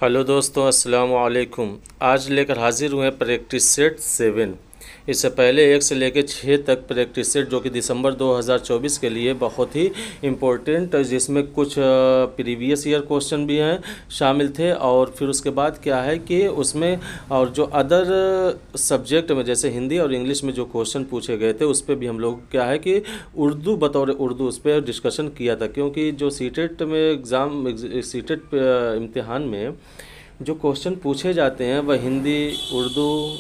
Hello दोस्तों, अस्सलाम वालेकुम। आज लेकर हाजिर हुए हैं प्रैक्टिस सेट 7। इससे पहले 1 से लेकर 6 तक प्रैक्टिस सेट जो कि दिसंबर 2024 के लिए बहुत ही इम्पोर्टेंट, जिसमें कुछ प्रीवियस ईयर क्वेश्चन भी हैं शामिल थे। और फिर उसके बाद क्या है कि उसमें और जो अदर सब्जेक्ट में जैसे हिंदी और इंग्लिश में जो क्वेश्चन पूछे गए थे उस पर भी हम लोग क्या है कि उर्दू बतौर उर्दू उस पर डिस्कशन किया था। क्योंकि जो सीटेट में सीटेट इम्तिहान में जो क्वेश्चन पूछे जाते हैं वह हिंदी, उर्दू,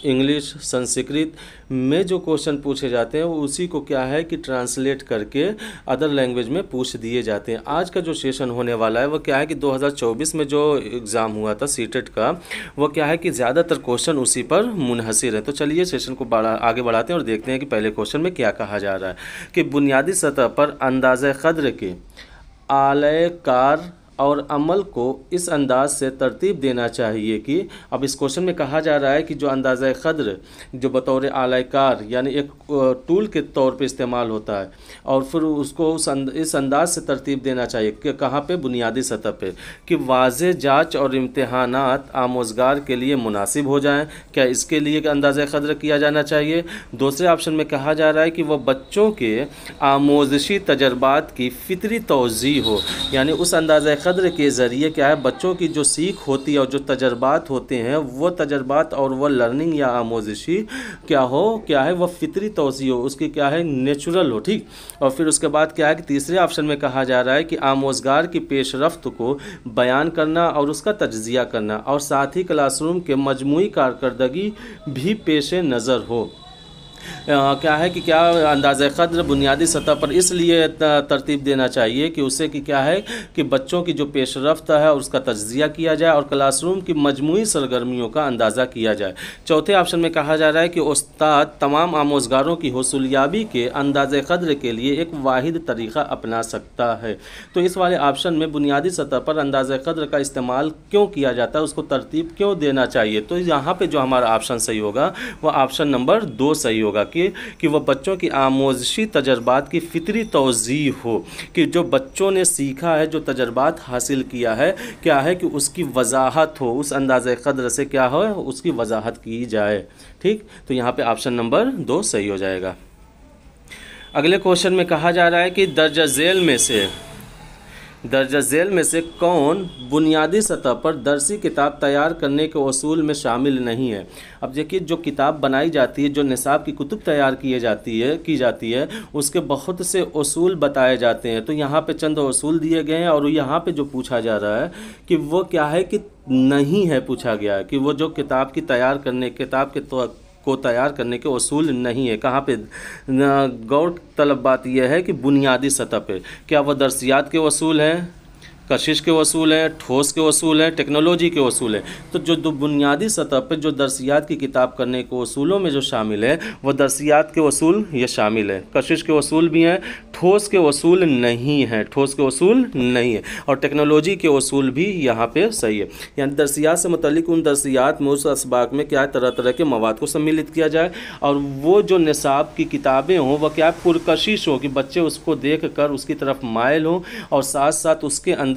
इंग्लिश, संस्कृत में जो क्वेश्चन पूछे जाते हैं वो उसी को क्या है कि ट्रांसलेट करके अदर लैंग्वेज में पूछ दिए जाते हैं। आज का जो सेशन होने वाला है वो क्या है कि 2024 में जो एग्ज़ाम हुआ था सीटेट का, वो क्या है कि ज़्यादातर क्वेश्चन उसी पर मुनहसिर है। तो चलिए सेशन को आगे बढ़ाते हैं और देखते हैं कि पहले क्वेश्चन में क्या कहा जा रहा है कि बुनियादी सतह पर अंदाज़े क़द्र के आले कार और अमल को इस अंदाज से तरतीब देना चाहिए कि अब इस क्वेश्चन में कहा जा रहा है कि जो अंदाज़ा क़द्र जो बतौर आला कार यानी एक टूल के तौर पे इस्तेमाल होता है और फिर उसको इस अंदाज से तरतीब देना चाहिए कि कहाँ पे, बुनियादी सतह पे, कि वाज़े जाँच और इम्तहानात आमोज़गार के लिए मुनासिब हो जाएं। क्या इसके लिए अंदाज़ा क़द्र किया जाना चाहिए। दूसरे ऑप्शन में कहा जा रहा है कि वह बच्चों के आमोज़शी तजर्बात की फ़ितरी तौज़ी हो, यानी उस अंदाज़ा क़द्र के ज़रिए क्या है बच्चों की जो सीख होती है और जो तजर्बात होते हैं वो तजर्बात और वह लर्निंग या आमोज़शी क्या है वह फ़ितरी तौज़ी हो, उसकी क्या है नेचुरल हो। ठीक। और फिर उसके बाद क्या है कि तीसरे ऑप्शन में कहा जा रहा है कि आमोज़गार की पेशरफ्त को बयान करना और उसका तज्ज़िया करना और साथ ही क्लासरूम के मजमूई कारकर्दगी भी पेश नज़र हो। क्या है कि क्या अंदाज़ा क़द्र बुनियादी सतह पर इसलिए तरतीब देना चाहिए कि उससे कि क्या है कि बच्चों की जो पेशरफ्त है और उसका तज्ज़िया किया जाए और क्लासरूम की मजमूई सरगर्मियों का अंदाज़ा किया जाए। चौथे ऑप्शन में कहा जा रहा है कि उस्ताद तमाम आमोज़गारों की हौसुलियाबी के अंदाज़ा क़द्र के लिए एक वाहिद तरीक़ा अपना सकता है। तो इस वाले ऑप्शन में बुनियादी सतह पर अंदाज़ा क़द्र का इस्तेमाल क्यों किया जाता है, उसको तरतीब क्यों देना चाहिए, तो यहाँ पर जो हमारा ऑप्शन सही होगा वह ऑप्शन नंबर 2 सही होगा कि वह बच्चों की आमोज़शी तजर्बात की फ़ितरी तौज़ी हो, कि जो बच्चों ने सीखा है, जो तजर्बात हासिल किया है, क्या है कि उसकी वजाहत हो, उस अंदाज़े क़द्र से क्या हो उसकी वजाहत की जाए। ठीक। तो यहाँ पे ऑप्शन नंबर 2 सही हो जाएगा। अगले क्वेश्चन में कहा जा रहा है कि दर्जा झेल में से कौन बुनियादी सतह पर दरसी किताब तैयार करने के उसूल में शामिल नहीं है। अब देखिए, जो किताब बनाई जाती है, जो निसाब की कुतुब तैयार की जाती है उसके बहुत से उसूल बताए जाते हैं। तो यहाँ पे चंद उसूल दिए गए हैं और यहाँ पे जो पूछा जा रहा है कि वो क्या है कि नहीं है, पूछा गया है कि वो जो किताब को तैयार करने के उसूल नहीं है। कहाँ पे गौर तलब बात यह है कि बुनियादी सतह पे क्या वह दरसियात के उसूल हैं, कशिश के उसूल हैं, ठोस के उसूल हैं, टेक्नोलॉजी के उसूल हैं। तो जो बुनियादी सतह पर जो दरसियात की किताब करने के उसूलों में जो शामिल है वह दरसियात के उसूल ये शामिल है, कशिश के उसूल भी हैं, ठोस के उसूल नहीं हैं, और टेक्नोलॉजी के उसूल भी यहाँ पे सही है। यानी दरसियात से मुतल्लिक उन दरसियात में उस असबाक में क्या है तरह तरह के मवाद को सम्मिलित किया जाए और वो जो निसाब की किताबें हों वह क्या है पुरकशिश हो, कि बच्चे उसको देख कर उसकी तरफ मायल हों और साथ साथ उसके अंदर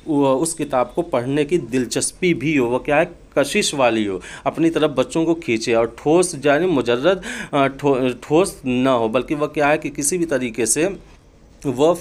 उस किताब को पढ़ने की दिलचस्पी भी हो, वह क्या है कशिश वाली हो, अपनी तरफ बच्चों को खींचे। और ठोस यानी मुजर्रद ठोस ना हो, बल्कि वह क्या है कि किसी भी तरीके से वह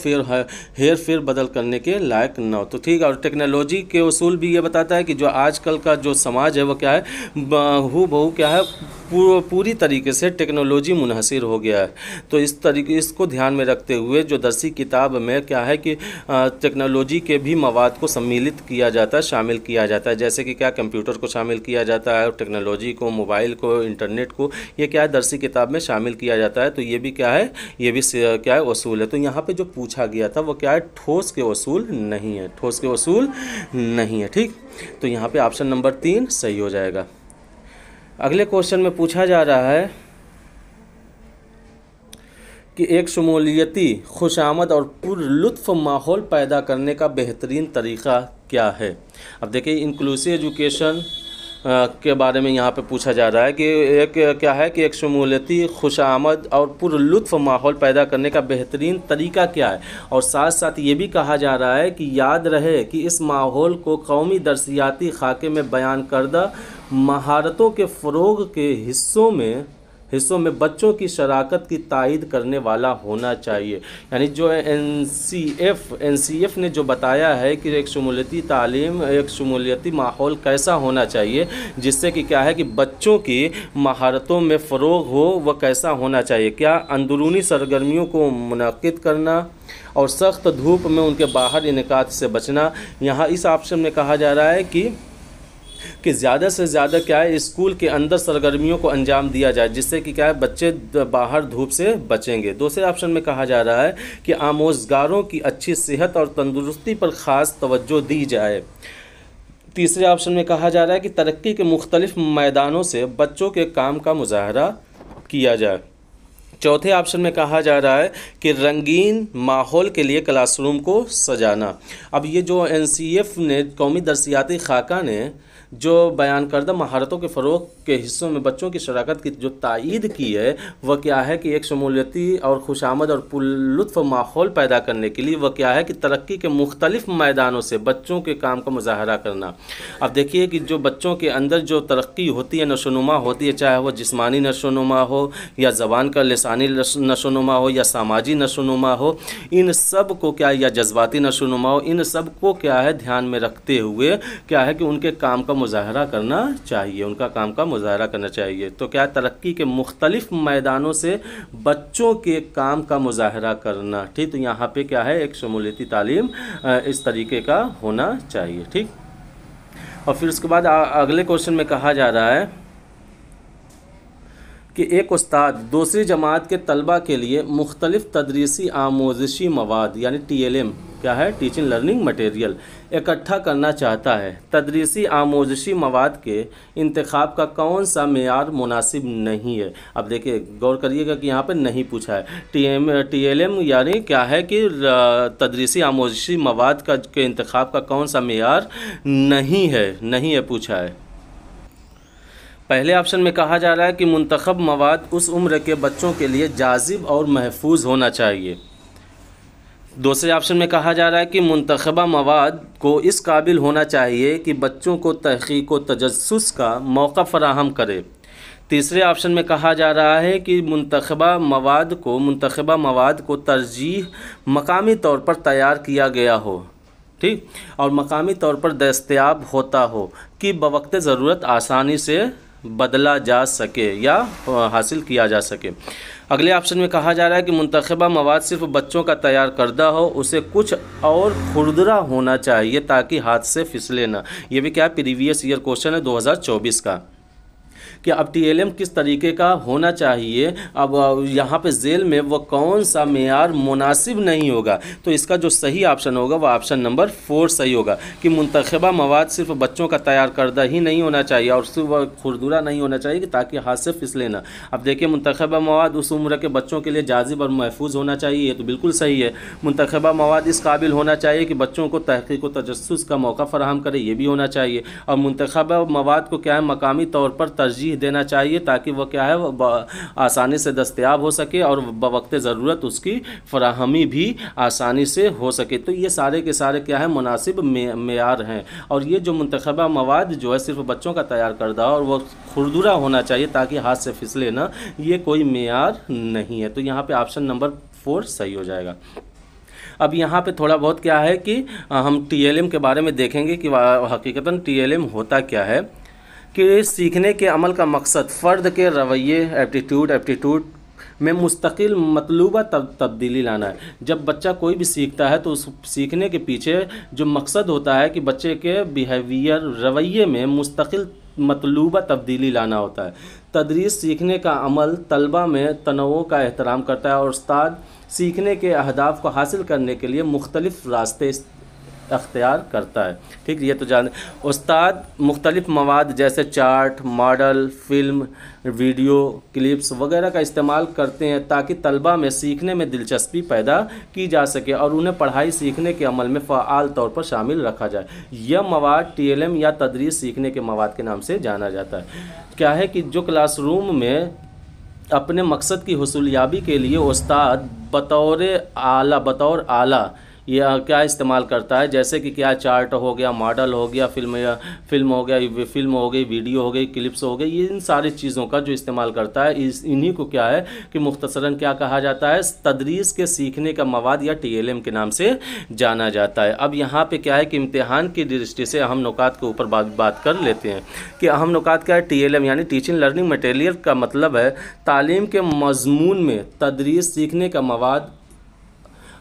हेर फेर बदल करने के लायक ना हो। तो ठीक है। और टेक्नोलॉजी के उसूल भी ये बताता है कि जो आजकल का जो समाज है वह क्या है बहू क्या है पूरी तरीके से टेक्नोलॉजी मुनहसिर हो गया है। तो इसको ध्यान में रखते हुए जो दरसी किताब में क्या है कि टेक्नोलॉजी के भी मवाद को सम्मिलित किया जाता है, शामिल किया जाता है। जैसे कि क्या कंप्यूटर को शामिल किया जाता है, टेक्नोलॉजी को, मोबाइल को, इंटरनेट को, ये क्या है दरसी किताब में शामिल किया जाता है। तो ये भी क्या है, ये भी क्या है उसूल है। तो यहाँ पे जो पूछा गया था वो क्या है ठोस के उसूल नहीं है। ठीक। तो यहाँ पे ऑप्शन नंबर 3 सही हो जाएगा। अगले क्वेश्चन में पूछा जा रहा है कि एक शमूलियती, खुशामद और पुरलुत्फ़ माहौल पैदा करने का बेहतरीन तरीक़ा क्या है। अब देखिए, इंक्लूसिव एजुकेशन के बारे में यहाँ पे पूछा जा रहा है कि एक क्या है कि एक शमूलियती, खुशामद और पुरलुत्फ़ माहौल पैदा करने का बेहतरीन तरीका क्या है। और साथ साथ ये भी कहा जा रहा है कि याद रहे कि इस माहौल को कौमी दरसियाती खाके में बयान करदा महारतों के फ़रोग़ के हिस्सों में बच्चों की शराकत की तायद करने वाला होना चाहिए। यानी जो एनसीएफ ने जो बताया है कि एक शमूलियती तालीम, एक शमूलियती माहौल कैसा होना चाहिए, जिससे कि क्या है कि बच्चों की महारतों में फ़रोग़ हो, वह कैसा होना चाहिए। क्या अंदरूनी सरगर्मियों को मुनक़्क़िद करना और सख्त धूप में उनके बाहर इनेकात से बचना। यहाँ इस ऑप्शन में कहा जा रहा है कि ज़्यादा से ज़्यादा क्या है स्कूल के अंदर सरगर्मियों को अंजाम दिया जाए, जिससे कि क्या है बच्चे बाहर धूप से बचेंगे। दूसरे ऑप्शन में कहा जा रहा है कि आमोज़गारों की अच्छी सेहत और तंदुरुस्ती पर ख़ास तवज्जो दी जाए। तीसरे ऑप्शन में कहा जा रहा है कि तरक्की के मुख्तलिफ़ मैदानों से बच्चों के काम का मुज़ाहरा किया जाए। चौथे ऑप्शन में कहा जा रहा है कि रंगीन माहौल के लिए क्लासरूम को सजाना। अब ये जो एनसीएफ ने, कौमी दरसियाती खाका ने जो बयान करदा महारतों के फ़रोग़ के हिस्सों में बच्चों की शराकत की जो तायीद की है, वह क्या है कि एक शमूलियती और खुशामद और पुरलुत्फ़ माहौल पैदा करने के लिए वह क्या है कि तरक्की के मुख्तलिफ़ मैदानों से बच्चों के काम का मुज़ाहरा करना। अब देखिए कि जो बच्चों के अंदर जो तरक्की होती है, नशोनुमा होती है, चाहे वह जिस्मानी नशोनुमा हो या ज़बान का लिसानी नशोनुमा हो या सामाजी नशोनुमा हो, इन सब को क्या, या जज्बाती नशोनुमा हो, इन सब को क्या है ध्यान में रखते हुए क्या है कि उनके काम का मुज़ाहरा करना चाहिए, उनका काम का मुज़ाहरा करना चाहिए। तो क्या तरक्की के मुख्तलिफ़ मैदानों से बच्चों के काम का मुज़ाहरा करना। ठीक, तो यहाँ पे क्या है एक शमूलियती तालीम इस तरीके का होना चाहिए। ठीक, और फिर उसके बाद अगले क्वेश्चन में कहा जा रहा है कि एक उस्ताद दूसरी जमात के तलबा के लिए मुख्तलिफ़ तदरीसी आमोज़शी मवाद यानी TLM क्या है, टीचिंग लर्निंग मटेरियल इकट्ठा करना चाहता है। तदरीसी आमोज़शी मवाद के इंतखाब का कौन सा मेयार मुनासिब नहीं है। अब देखिए गौर करिएगा कि यहाँ पर नहीं पूछा है। TLM यानी क्या है कि तदरीसी आमोज़शी मवाद के इंतखाब का कौन सा मेयार नहीं है पूछा है। पहले ऑप्शन में कहा जा रहा है कि मुंतखब मवाद उस उम्र के बच्चों के लिए जाजिब और महफूज होना चाहिए। दूसरे ऑप्शन में कहा जा रहा है कि मुंतखबा मवाद को इस काबिल होना चाहिए कि बच्चों को तहक़ीक़ व तजस्सुस का मौका फ़राहम करे। तीसरे ऑप्शन में कहा जा रहा है कि मुंतखबा मवाद को तरजीह मकामी तौर पर तैयार किया गया हो, ठीक, और मकामी तौर पर दस्तयाब होता हो कि बवक्त ज़रूरत आसानी से बदला जा सके या हासिल किया जा सके। अगले ऑप्शन में कहा जा रहा है कि मुंतखबा मवाद सिर्फ बच्चों का तैयार करदा हो, उसे कुछ और खुरदरा होना चाहिए ताकि हाथ से फिसले ना। ये भी क्या है, प्रीवियस ईयर क्वेश्चन है 2024 का कि अब TLM किस तरीके का होना चाहिए। अब यहाँ पे जेल में वो कौन सा मेयार मुनासिब नहीं होगा, तो इसका जो सही ऑप्शन होगा वह ऑप्शन नंबर 4 सही होगा कि मुंतखबा मवाद सिर्फ बच्चों का तैयार करदा ही नहीं होना चाहिए और सिर्फ खुरदुरा नहीं होना चाहिए कि ताकि हाथ से फिसले ना। अब देखिए मुंतखबा मवाद उस उम्र के बच्चों के लिए जाजिब और महफूज होना चाहिए, ये तो बिल्कुल सही है। मुंतखबा मवाद इस काबिल होना चाहिए कि बच्चों को तहक़ीक़ व तजस्सुस का मौका फ़राहम करे, ये भी होना चाहिए। और मुंतखबा मवाद को क्या है मकामी तौर पर तरजीह देना चाहिए ताकि वह क्या है वह आसानी से दस्तयाब हो सके और बवक्त ज़रूरत उसकी फराहमी भी आसानी से हो सके। तो ये सारे के सारे क्या है मुनासिब मेयार हैं। और ये जो मुंतखबा मवाद जो है सिर्फ बच्चों का तैयार करदा और वह खुरदुरा होना चाहिए ताकि हाथ से फिसले ना, ये कोई मेयार नहीं है। तो यहाँ पे ऑप्शन नंबर 4 सही हो जाएगा। अब यहाँ पे थोड़ा बहुत क्या है कि हम TLM के बारे में देखेंगे कि हकीकतन TLM होता क्या है। कि सीखने के अमल का मकसद फ़र्द के रवैये एप्टीट्यूड में मुस्तकिल मतलूबा तब्दीली लाना है। जब बच्चा कोई भी सीखता है तो उस सीखने के पीछे जो मकसद होता है कि बच्चे के बिहेवियर रवैये में मुस्तकिल मतलूबा तब्दीली लाना होता है। तदरीस सीखने का अमल तलबा में तनव्वुर का एहतराम करता है और उस्ताद सीखने के अहदाफ को हासिल करने के लिए मुख्तलिफ़ रास्ते अख्तियार करता है। ठीक, ये तो जान उस्ताद मुख्तलिफ़ मवाद जैसे chart, model, film, video clips वगैरह का इस्तेमाल करते हैं ताकि तलबा में सीखने में दिलचस्पी पैदा की जा सके और उन्हें पढ़ाई सीखने के अमल में फ़आल तौर पर शामिल रखा जाए। यह मवाद टीएलएम या तदरीस सीखने के मवाद के नाम से जाना जाता है। क्या है कि जो क्लासरूम में अपने मकसद की हुसूलियाबी के लिए उस्ताद बतौर आला या क्या इस्तेमाल करता है, जैसे कि क्या चार्ट हो गया, मॉडल हो गया, फिल्म हो गई, वीडियो हो गई, क्लिप्स हो गई, ये इन सारी चीज़ों का जो इस्तेमाल करता है इन्हीं को क्या है कि मुख्तसरन क्या कहा जाता है, तदरीस के सीखने का मवाद या टीएलएम के नाम से जाना जाता है। अब यहाँ पे क्या है कि इम्तिहान की दृष्टि से अहम नुकात के ऊपर बात कर लेते हैं कि अहम नुकात क्या है। टीएलएम यानी टीचिंग लर्निंग मटेरियल का मतलब है तालीम के मजमून में तदरीस सीखने का मवाद।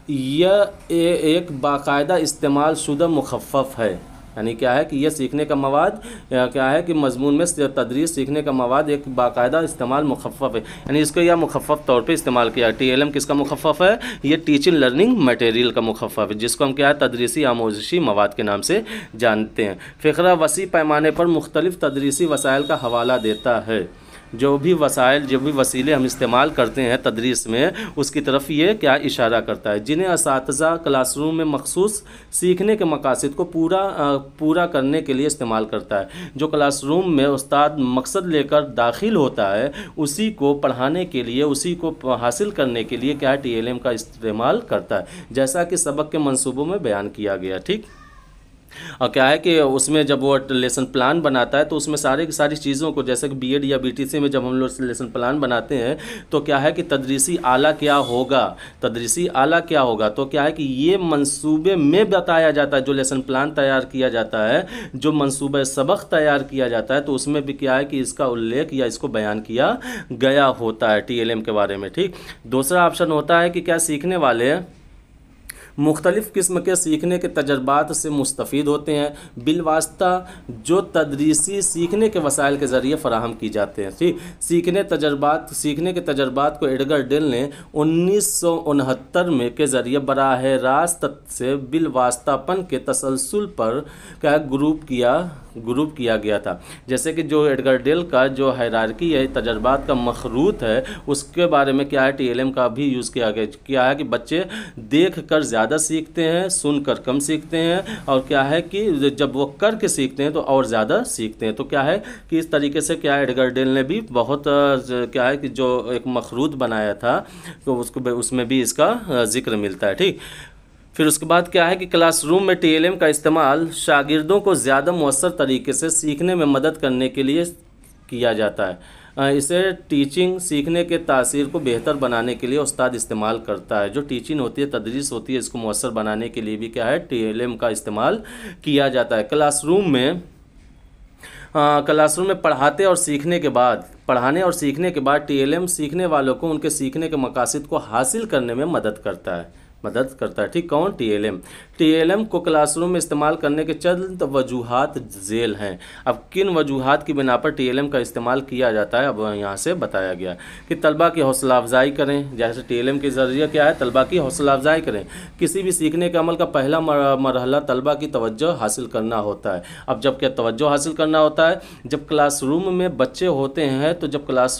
यह एक बाकायदा इस्तेमाल शुदा मुखफ़फ़ है, यानी क्या है कि यह सीखने का मवाद क्या है कि मजमून में तदरीस सीखने का मवाद एक बाकायदा इस्तेमाल मुखफ़फ़ है, यानी इसको यह मुखफ़फ़ तौर पे इस्तेमाल किया। टीएलएम किसका मुखफ़फ़ है? ये टीचिंग लर्निंग मटेरियल का मुखफ़फ़ है, जिसको हम क्या है तदरीसी आमोज़शी मवाद के नाम से जानते हैं। फ़िक्रा वसी पैमाने पर मुख्तलिफ़ तदरीसी वसाइल का हवाला देता है। जो भी वसीले हम इस्तेमाल करते हैं तदरीस में, उसकी तरफ ये क्या इशारा करता है, जिन्हें असातिज़ा क्लासरूम में मखसूस सीखने के मकासद को पूरा करने के लिए इस्तेमाल करता है। जो क्लासरूम में उस्ताद मकसद लेकर दाखिल होता है, उसी को पढ़ाने के लिए, उसी को हासिल करने के लिए क्या टीएलएम का इस्तेमाल करता है, जैसा कि सबक के मंसूबों में बयान किया गया। ठीक, और क्या है कि उसमें जब वो लेसन प्लान बनाता है तो उसमें सारी चीज़ों को, जैसे कि बीएड या बीटीसी में जब हम लोग लेसन प्लान बनाते हैं तो क्या है कि तदरीसी आला क्या होगा, तो क्या है कि ये मंसूबे में बताया जाता है। जो लेसन प्लान तैयार किया जाता है, जो मंसूबे सबक तैयार किया जाता है, तो उसमें भी क्या है कि इसका उल्लेख या इसको बयान किया गया होता है टीएलएम के बारे में। ठीक, दूसरा ऑप्शन होता है कि क्या सीखने वाले मुख्तलिफ़ किस्म के सीखने के तजर्बात से मुस्तफ़ीद होते हैं, बिलवास्ता जो तदरीसी सीखने के वसाइल के ज़रिए फ़राहम की जाते हैं। ठीक, सीखने के तजर्बात को एडगर डेल ने 1969 में के ज़रिए बराह रास्त से बिलवास्तापन के तसलसल पर क्या ग्रुप किया गया था। जैसे कि जो एडगर डेल का जो हायरार्की है, तजर्बात का मखरूत है, उसके बारे में क्या है टीएलएम का भी यूज़ किया गया। क्या है कि बच्चे देख कर ज़्यादा सीखते हैं, सुनकर कम सीखते हैं, और क्या है कि जब वो करके सीखते हैं तो और ज़्यादा सीखते हैं। तो क्या है कि इस तरीके से क्या है एडगर डेल ने भी बहुत क्या है कि जो एक मखरूत बनाया था, तो उसमें भी इसका जिक्र मिलता है। ठीक, फिर उसके बाद क्या है कि क्लासरूम में टीएलएम का इस्तेमाल शागिर्दों को ज़्यादा मौसर तरीके से सीखने में मदद करने के लिए किया जाता है। इसे टीचिंग सीखने के तासीर को बेहतर बनाने के लिए उस्ताद इस्तेमाल करता है। जो टीचिंग होती है, तदरीस होती है, इसको मौसर बनाने के लिए भी क्या है टीएलएम का इस्तेमाल किया जाता है। क्लासरूम में पढ़ाने और सीखने के बाद टीएलएम सीखने वालों को उनके सीखने के मकासद को हासिल करने में मदद करता है। ठीक, कौन? टीएलएम को क्लासरूम में इस्तेमाल करने के चंद वजूहात झेल हैं। अब किन वजूहात की बिना पर टीएलएम का इस्तेमाल किया जाता है, अब यहाँ से बताया गया कि तलबा की हौसला अफजाई करें। जैसे टीएलएम के ज़रिए क्या है, तलबा की हौसला अफजाई करें। किसी भी सीखने के अमल का पहला मरहला तलबा की तवज्जो हासिल करना होता है। अब जब क्या तवज्जो हासिल करना होता है, जब क्लासरूम में बच्चे होते हैं, तो जब क्लास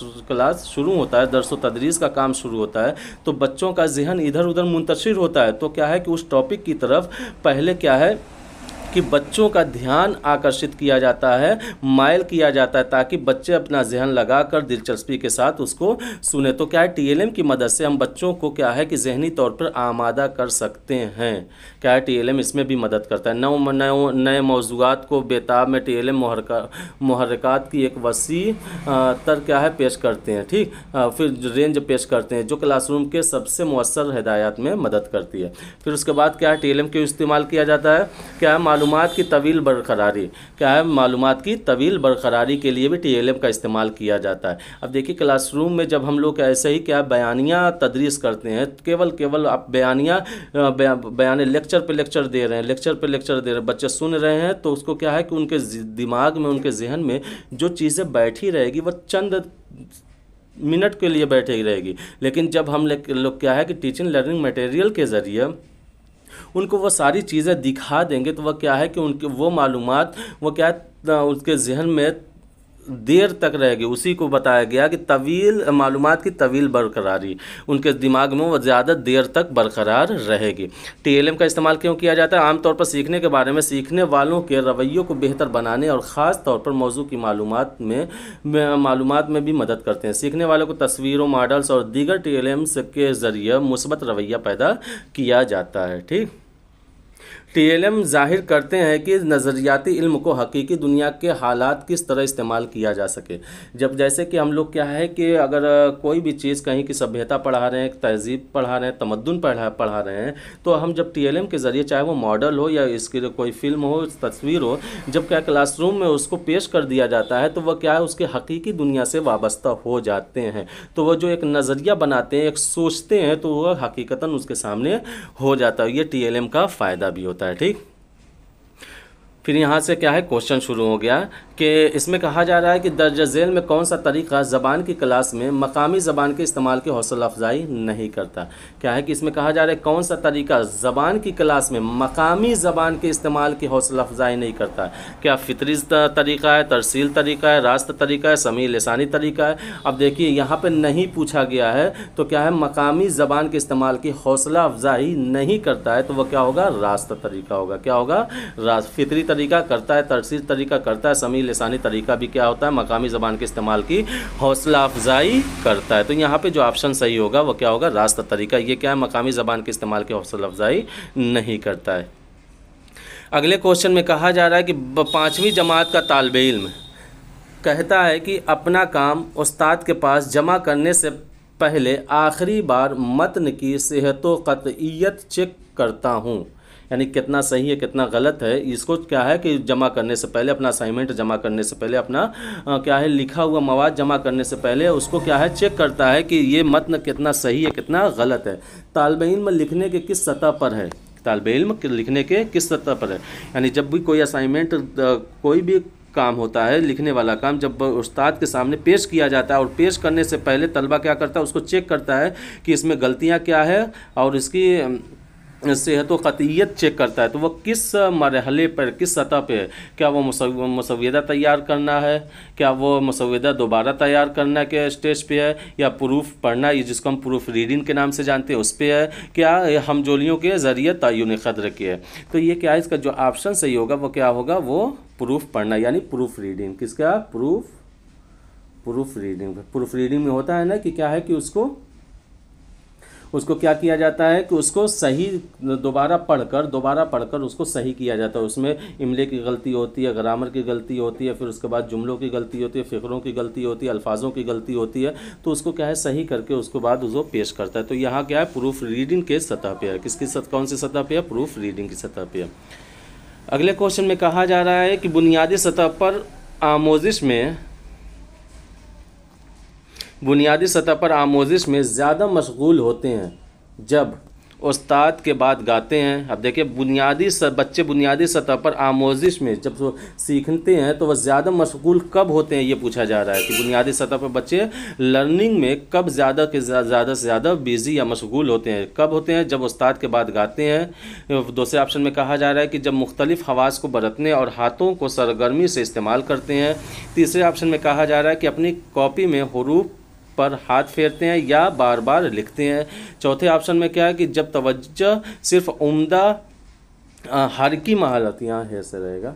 शुरू होता है, दर्स व तदरीस का काम शुरू होता है, तो बच्चों का जहन इधर उधर मुंतशिर होता है। तो क्या है कि उस टॉपिक की तरफ पहले क्या है कि बच्चों का ध्यान आकर्षित किया जाता है, माइल किया जाता है, ताकि बच्चे अपना जहन लगाकर दिलचस्पी के साथ उसको सुने। तो क्या है टीएलएम की मदद से हम बच्चों को क्या है कि जहनी तौर पर आमादा कर सकते हैं। क्या है टीएलएम इसमें भी मदद करता है। नए मौज़ूआत को बेताब में टीएलएम मुहर्रिकात की एक वसी तर क्या है पेश करते हैं। ठीक, फिर रेंज पेश करते हैं जो क्लासरूम के सबसे मुअस्सर हिदायत में मदद करती है। फिर उसके बाद क्या है टीएलएम क्यों इस्तेमाल किया जाता है, क्या है मालूमात की तवील बरकरारी के लिए भी टीएलएम का इस्तेमाल किया जाता है। अब देखिए क्लासरूम में जब हम लोग ऐसे ही क्या बयानिया तदरीस करते हैं, केवल आप बयान लेक्चर पे लेक्चर दे रहे हैं, बच्चे सुन रहे हैं, तो उसको क्या है कि उनके दिमाग में, उनके जहन में जो चीज़ें बैठी रहेगी वह चंद मिनट के लिए बैठी रहेगी। लेकिन जब हम लोग क्या है कि टीचिंग लर्निंग मटेरियल के ज़रिए उनको वो सारी चीज़ें दिखा देंगे तो वह क्या है कि उनके वो मालूमात वो क्या है, उसके जहन में देर तक रहेगी। उसी को बताया गया कि तवील मालूमात की तवील बरकरारी उनके दिमाग में वो ज़्यादा देर तक बरकरार रहेगी। टीएलएम का इस्तेमाल क्यों किया जाता है? आमतौर पर सीखने के बारे में सीखने वालों के रवैयों को बेहतर बनाने और ख़ास तौर पर मौजू की मालूमात में भी मदद करते हैं। सीखने वालों को तस्वीरों, मॉडल्स और दीगर टीएलएम के ज़रिए मुस्बत रवैया पैदा किया जाता है। ठीक, टीएलएम जाहिर करते हैं कि नज़रियाती इल्म को हकीकी दुनिया के हालात किस तरह इस्तेमाल किया जा सके। जब जैसे कि हम लोग क्या है कि अगर कोई भी चीज़ कहीं की सभ्यता पढ़ा रहे हैं, तहजीब पढ़ा रहे हैं, तमद्दुन पढ़ा रहे हैं, तो हम जब टीएलएम के ज़रिए, चाहे वो मॉडल हो या इसकी कोई फिल्म हो, तस्वीर हो, जब क्या क्लासरूम में उसको पेश कर दिया जाता है तो वह क्या है उसके हकीकी दुनिया से वाबस्ता हो जाते हैं। तो वह जो एक नज़रिया बनाते हैं, एक सोचते हैं, तो वह हकीकतन उसके सामने हो जाता है। ये टीएलएम का फ़ायदा भी होता है। ठीक, फिर यहाँ से क्या है क्वेश्चन शुरू हो गया कि इसमें कहा जा रहा है कि दर्ज झेल में कौन सा तरीक़ा ज़बान की क्लास में मकामी ज़बान के इस्तेमाल की हौसला अफजाई नहीं करता। क्या है कि इसमें कहा जा रहा है कौन सा तरीक़ा ज़बान की क्लास में मकामी ज़बान के इस्तेमाल की हौसला अफजाई नहीं करता। क्या फ़ितरी तरीक़ा है, तरसील तरीक़ा है, रास्त तरीक़ा है, समी लिसानी तरीक़ा है। अब देखिए यहाँ पर नहीं पूछा गया है तो क्या है मकामी ज़बान के इस्तेमाल की हौसला अफजाई नहीं करता है, तो वह क्या होगा? रास्त तरीक़ा होगा। क्या होगा? फ़ितरी तरीक़ा करता है, तरसील तरीक़ा करता है, समी लिसानी तरीक़ा भी क्या होता है? मकामी ज़बान के इस्तेमाल की हौसला अफजाई करता है। तो यहाँ पे जो ऑप्शन सही होगा वो क्या होगा? रास्त तरीक़ा। ये क्या है? मकामी ज़बान के इस्तेमाल की हौसला अफजाई नहीं करता है। अगले क्वेश्चन में कहा जा रहा है कि 5वीं जमात का तालिब इल्म कहता है कि अपना काम उस्ताद के पास जमा करने से पहले आखिरी बार मतन की सेहत व क़तइयत चेक करता हूँ। यानी कितना सही है कितना गलत है, इसको क्या है कि जमा करने से पहले, अपना असाइनमेंट जमा करने से पहले, अपना क्या है लिखा हुआ मवाद जमा करने से पहले उसको क्या है चेक करता है कि ये मतन कितना सही है कितना गलत है। तालिब इल्म लिखने के किस सतह पर है? तालिब इल्म लिखने के किस सतह पर है? यानी जब भी कोई असाइनमेंट, कोई भी काम होता है, लिखने वाला काम, जब उस्ताद के सामने पेश किया जाता है और पेश करने से पहले तलबा क्या करता है? उसको चेक करता है कि इसमें गलतियाँ क्या है और इसकी सेहत व क़तइयत चेक करता है। तो वह किस मरहले पर, किस सतह पे है? क्या वो मुसव्वदा तैयार करना है? क्या वो मुसव्वदा दोबारा तैयार करना के स्टेज पे है? या प्रूफ पढ़ना, ये जिसको हम प्रूफ रीडिंग के नाम से जानते हैं, उस पे है? क्या हमजोलियों के ज़रिए तय्युन क़द्र की है? तो ये क्या है, इसका जो ऑप्शन सही होगा वो क्या होगा? वो प्रूफ पढ़ना, यानी प्रूफ रीडिंग। किसका? Proof reading. प्रूफ रीडिंग में होता है ना कि क्या है कि उसको क्या किया जाता है कि उसको सही दोबारा पढ़कर उसको सही किया जाता है। उसमें इमले की गलती होती है, ग्रामर की गलती होती है, फिर उसके बाद जुमलों की गलती होती है, फ़िक्रों की गलती होती है, अल्फाजों की गलती होती है, तो उसको क्या है सही करके उसके बाद उसको पेश करता है। तो यहाँ क्या है? प्रूफ रीडिंग के सतह पे है। कौन सी सतह पे है? प्रूफ रीडिंग की सतह पे है। अगले क्वेश्चन में कहा जा रहा है कि बुनियादी सतह पर आमोजिश में ज़्यादा मशगूल होते हैं जब उस्ताद के बाद गाते हैं। अब देखिए बच्चे बुनियादी सतह पर आमोजिश में जब वो सीखते हैं तो वह ज़्यादा मशगूल कब होते हैं, ये पूछा जा रहा है कि बुनियादी सतह पर बच्चे लर्निंग में कब ज़्यादा से ज़्यादा बिज़ी या मशगूल होते हैं? कब होते हैं? जब उस्ताद के बाद गाते हैं। दूसरे ऑप्शन में कहा जा रहा है कि जब मुख्तलिफ हवास को बरतने और हाथों को सरगर्मी से इस्तेमाल करते हैं। तीसरे ऑप्शन में कहा जा रहा है कि अपनी कॉपी में हरूफ पर हाथ फेरते हैं या बार बार लिखते हैं। चौथे ऑप्शन में क्या है कि जब तवज्जो सिर्फ उम्दा हरकी महारत, यहाँ ऐसे रहेगा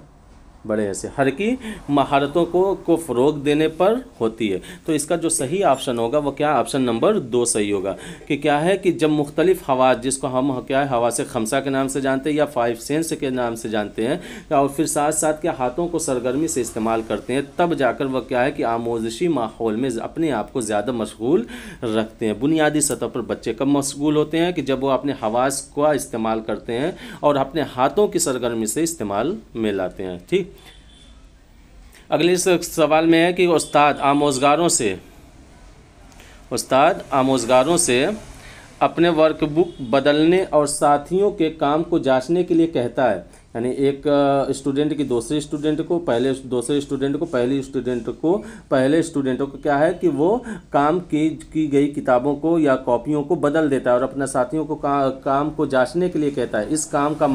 बड़े ऐसे हरकी महारतों को फ़रोग देने पर होती है। तो इसका जो सही ऑप्शन होगा वो क्या? ऑप्शन नंबर 2 सही होगा कि क्या है कि जब मुख्तलिफ हवास, जिसको हम क्या है हवास खमसा के नाम से जानते हैं या 5 सेंस के नाम से जानते हैं, और फिर साथ साथ क्या हाथों को सरगर्मी से इस्तेमाल करते हैं, तब जाकर वह क्या है कि आमोजिशी माहौल में अपने आप को ज़्यादा मशगूल रखते हैं। बुनियादी सतह पर बच्चे कब मशगूल होते हैं? कि जब वो अपने हवास का इस्तेमाल करते हैं और अपने हाथों की सरगर्मी से इस्तेमाल में लाते हैं। ठीक, अगले सवाल में है कि उस्ताद आमोज़गारों से अपने वर्कबुक बदलने और साथियों के काम को जांचने के लिए कहता है। यानी एक स्टूडेंट की दूसरे स्टूडेंट को, दूसरे स्टूडेंट को पहले स्टूडेंटों को क्या है कि वो काम की गई किताबों को या कॉपियों को बदल देता है और अपने साथियों को काम को जांचने के लिए कहता है। इस काम का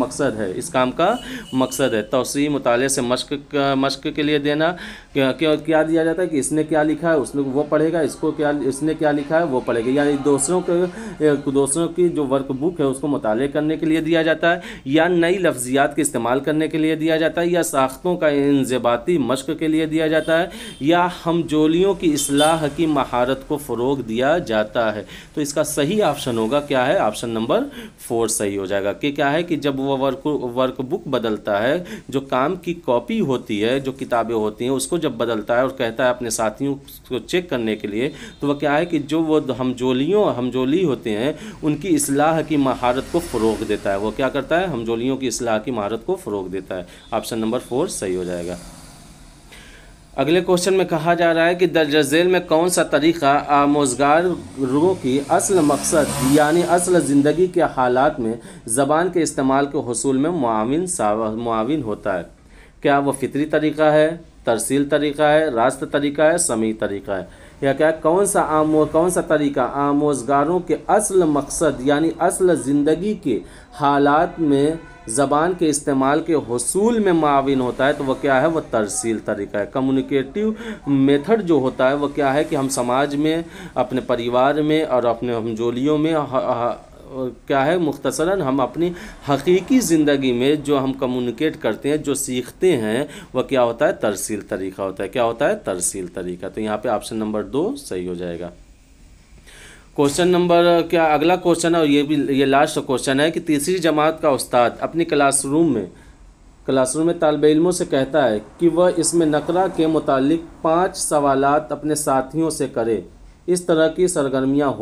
मकसद है तौसीई मुताले से मश्क के लिए देना। क्या दिया जाता है कि इसने क्या लिखा है उसने वो पढ़ेगा, इसने क्या लिखा है वो पढ़ेगा, या दूसरों की जो वर्क बुक है उसको मुताले करने के लिए दिया जाता है, या नई लफ्ज़ियात के इस्तेमाल करने के लिए दिया जाता है, या साख्तों का इंज़िबाती मश्क के लिए दिया जाता है, या हमजोलियों की इस्लाह की महारत को फ़रोग दिया जाता है। तो इसका सही ऑप्शन होगा क्या है, ऑप्शन नंबर 4 सही हो जाएगा। कि क्या है कि जब वो वर्क बुक बदलता है, जो काम की कॉपी होती है, जो किताबें होती हैं उसको जब बदलता है और कहता है अपने साथियों को चेक करने के लिए, तो वह क्या है कि जो वो हमजोली होते हैं उनकी इस्लाह की महारत को फ़रोग देता है। वो क्या करता है, हमजोलियों की इस्लाह की महारत को फ़रोग देता है। ऑप्शन नंबर 4 सही हो जाएगा। अगले क्वेश्चन में कहा जा रहा है कि दर्ज झेल में कौन सा तरीक़ा आमोज़गारों की असल मकसद यानी असल ज़िंदगी के हालात में ज़बान के इस्तेमाल के हुसूल में मुआविन होता है। क्या वो फितरी तरीक़ा है, तरसील तरीक़ा है, रास्त तरीक़ा है, समी तरीक़ा है, या क्या कौन सा तरीक़ा आमोज़गारों के असल मकसद यानी असल ज़िंदगी के हालात में ज़बान के इस्तेमाल के हुसूल में मुआविन होता है। तो वह क्या है, वह तरसील तरीक़ा है। कम्युनिकेटिव मेथड जो होता है वह क्या है कि हम समाज में, अपने परिवार में और अपने हमजोलियों में क्या है, मुख्तसरन हम अपनी हकीकी ज़िंदगी में जो हम कम्युनिकेट करते हैं, जो सीखते हैं, वह क्या होता है, तरसील तरीक़ा होता है। क्या होता है, तरसील तरीक़ा। तो यहाँ पे ऑप्शन नंबर 2 सही हो जाएगा। क्वेश्चन नंबर अगला क्वेश्चन है और ये लास्ट क्वेश्चन है कि तीसरी जमात का उस्ताद अपनी क्लासरूम में तालिबे इल्मों से कहता है कि वह इसमें नकरा के मुतालिक 5 सवालात अपने साथियों से करे। इस तरह की सरगर्मियाँ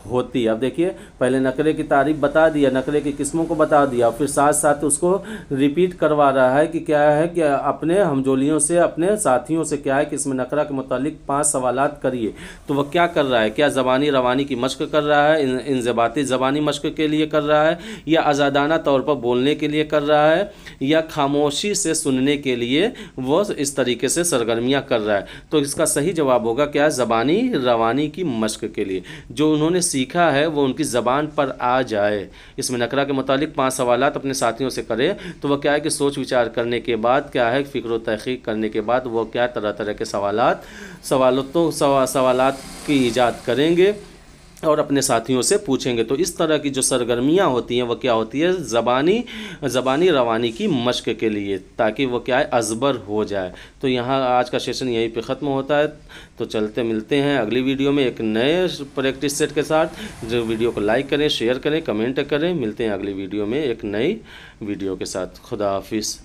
होती है। अब देखिए, पहले नकरे की तारीफ बता दिया, नकरे की किस्मों को बता दिया, फिर साथ साथ उसको रिपीट करवा रहा है कि क्या है कि अपने हमजोलियों से, अपने साथियों से क्या है कि इसमें नकरा के मुतालिक 5 सवालात करिए। तो वह क्या कर रहा है, क्या ज़बानी रवानी की मश्क कर रहा है, इंज़िबाती ज़बानी मश्क के लिए कर रहा है, या आज़ादाना तौर पर बोलने के लिए कर रहा है, या खामोशी से सुनने के लिए वो इस तरीके से सरगर्मियाँ कर रहा है। तो इसका सही जवाब होगा क्या, ज़बानी रवानी की मश्क के लिए। जो उन्होंने सीखा है वो उनकी ज़बान पर आ जाए। इसमें नकरा के मुतालिक 5 सवालात अपने साथियों से करें। तो वह क्या है कि सोच विचार करने के बाद क्या है, फ़िक्र व तहक़ीक़ करने के बाद वो क्या तरह तरह के सवालात की ईजाद करेंगे और अपने साथियों से पूछेंगे। तो इस तरह की जो सरगर्मियाँ होती हैं वह क्या होती है, ज़बानी रवानी की मश्क के लिए, ताकि वो क्या है, अज़बर हो जाए। तो यहाँ आज का सेशन यहीं पे ख़त्म होता है। तो मिलते हैं अगली वीडियो में एक नए प्रैक्टिस सेट के साथ। जो वीडियो को लाइक करें, शेयर करें, कमेंट करें। मिलते हैं अगली वीडियो में एक नई वीडियो के साथ। खुदा हाफिज़।